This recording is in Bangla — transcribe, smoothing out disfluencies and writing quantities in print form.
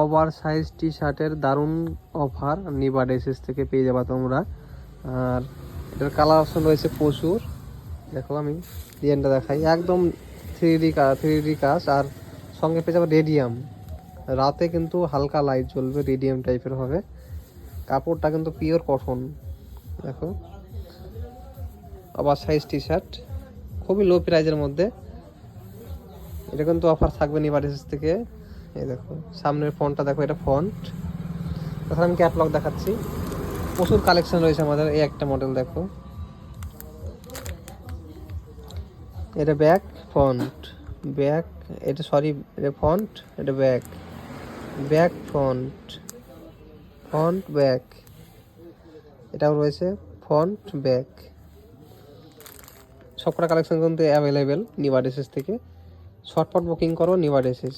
ওভার সাইজ টি শার্টের দারুণ অফার নিবা ড্রেসেস থেকে পেয়ে যাবা তোমরা। আর এটার কালার অপশন রয়েছে প্রচুর। দেখো আমি ডিজাইনটা দেখাই, একদম থ্রি ডি কাজ, আর সঙ্গে পেয়ে যাবে রেডিয়াম। রাতে কিন্তু হালকা লাইট জ্বলবে, রেডিয়াম টাইপের হবে। কাপড়টা কিন্তু পিওর কটন। দেখো ওভার সাইজ টি শার্ট, খুবই লো প্রাইজের মধ্যে। এটা কিন্তু অফার থাকবে নিবা ড্রেসেস থেকে। এই দেখো সামনের ফন্টটা দেখো, এটা ফন্ট। তাছাড়া আমি ক্যাটলগ দেখাচ্ছি, প্রচুর কালেকশন রয়েছে আমাদের। এই একটা মডেল দেখো, এটা ব্যাক ফন্ট, ব্যাক, এটা সরি এটা ফন্ট, এটা back, back font, font back, এটাও রয়েছে ফন্ট ব্যাক। সবকটা কালেকশন কিন্তু অ্যাভেলেবেল নিবা ড্রেসেস থেকে। শর্টপট বুকিং করো নিবা ড্রেসেস।